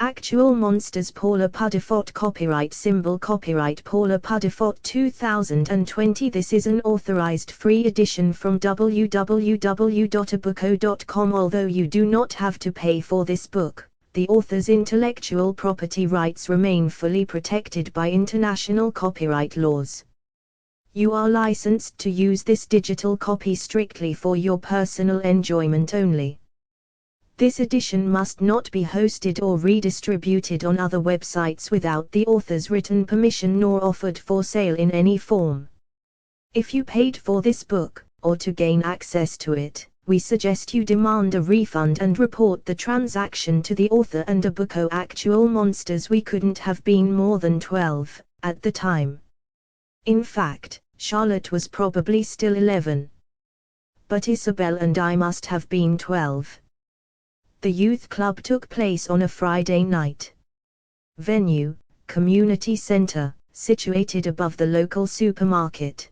Actual Monsters Paula Puddifoot Copyright Symbol Copyright Paula Puddifoot 2020. This is an authorized free edition from www.abooko.com. Although you do not have to pay for this book, the author's intellectual property rights remain fully protected by international copyright laws. You are licensed to use this digital copy strictly for your personal enjoyment only. This edition must not be hosted or redistributed on other websites without the author's written permission nor offered for sale in any form. If you paid for this book, or to gain access to it, we suggest you demand a refund and report the transaction to the author and Abooko. Actual Monsters. We couldn't have been more than 12 at the time. In fact, Charlotte was probably still 11. But Isabel and I must have been 12. The youth club took place on a Friday night. Venue, community center, situated above the local supermarket.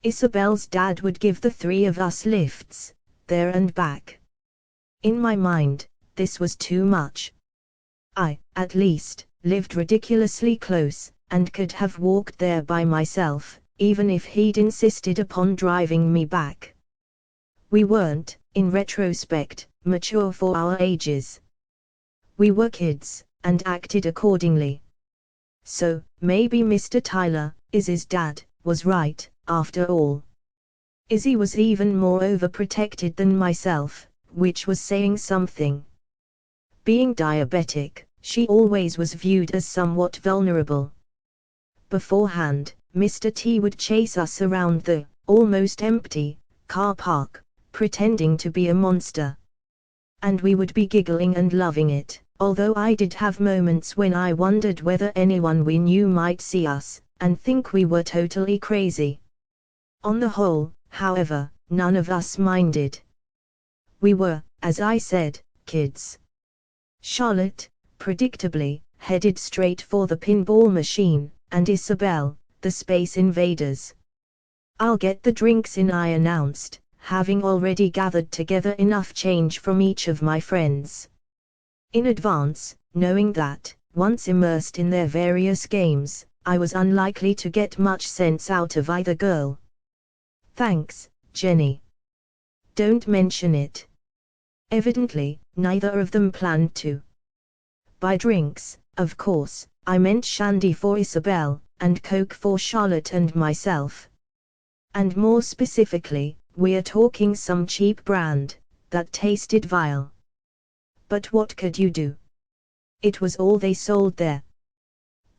Isabel's dad would give the three of us lifts, there and back. In my mind, this was too much. I, at least, lived ridiculously close, and could have walked there by myself, even if he'd insisted upon driving me back. We weren't, in retrospect, mature for our ages. We were kids, and acted accordingly. So, maybe Mr. Tyler, Izzy's dad, was right, after all. Izzy was even more overprotected than myself, which was saying something. Being diabetic, she always was viewed as somewhat vulnerable. Beforehand, Mr. T would chase us around the, almost empty, car park, pretending to be a monster. And we would be giggling and loving it, although I did have moments when I wondered whether anyone we knew might see us, and think we were totally crazy. On the whole, however, none of us minded. We were, as I said, kids. Charlotte, predictably, headed straight for the pinball machine, and Isabel, the Space Invaders. "I'll get the drinks in," I announced, having already gathered together enough change from each of my friends in advance, knowing that, once immersed in their various games, I was unlikely to get much sense out of either girl. "Thanks, Jenny. Don't mention it." Evidently, neither of them planned to. By drinks, of course, I meant shandy for Isabel, and Coke for Charlotte and myself. And more specifically, we're talking some cheap brand, that tasted vile. But what could you do? It was all they sold there.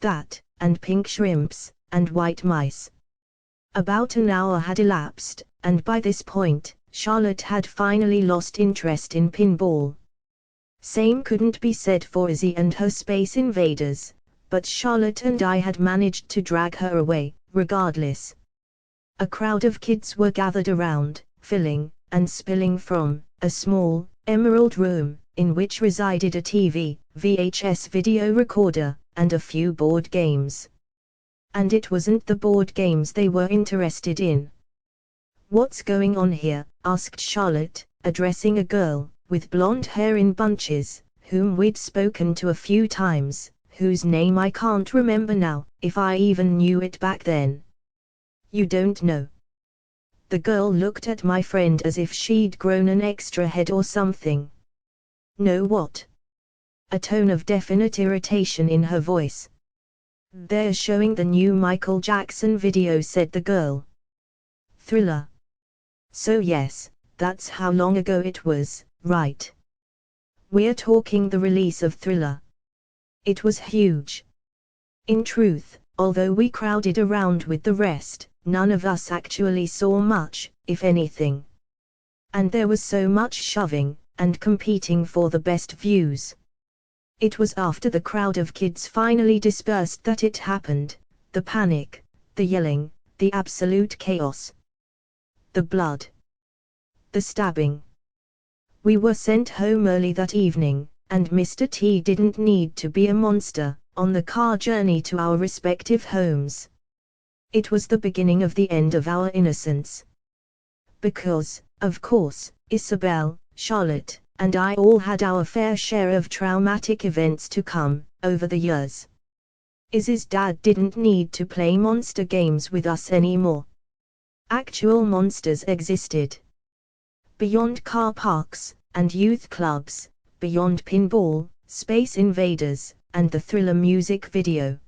That, and pink shrimps, and white mice. About an hour had elapsed, and by this point, Charlotte had finally lost interest in pinball. Same couldn't be said for Izzy and her Space Invaders, but Charlotte and I had managed to drag her away, regardless. A crowd of kids were gathered around, filling, and spilling from, a small, emerald room, in which resided a TV, VHS video recorder, and a few board games. And it wasn't the board games they were interested in. "What's going on here?" asked Charlotte, addressing a girl, with blonde hair in bunches, whom we'd spoken to a few times, whose name I can't remember now, if I even knew it back then. "You don't know?" The girl looked at my friend as if she'd grown an extra head or something. "Know what?" A tone of definite irritation in her voice. "They're showing the new Michael Jackson video," said the girl. "Thriller. So yes, that's how long ago it was, right? We're talking the release of Thriller. It was huge. In truth, although we crowded around with the rest, none of us actually saw much, if anything. And there was so much shoving, and competing for the best views. It was after the crowd of kids finally dispersed that it happened, the panic, the yelling, the absolute chaos. The blood. The stabbing. We were sent home early that evening, and Mr. T didn't need to be a monster, on the car journey to our respective homes. It was the beginning of the end of our innocence. Because, of course, Isabel, Charlotte, and I all had our fair share of traumatic events to come, over the years. Izzy's dad didn't need to play monster games with us anymore. Actual monsters existed. Beyond car parks, and youth clubs, beyond pinball, Space Invaders, and the Thriller music video.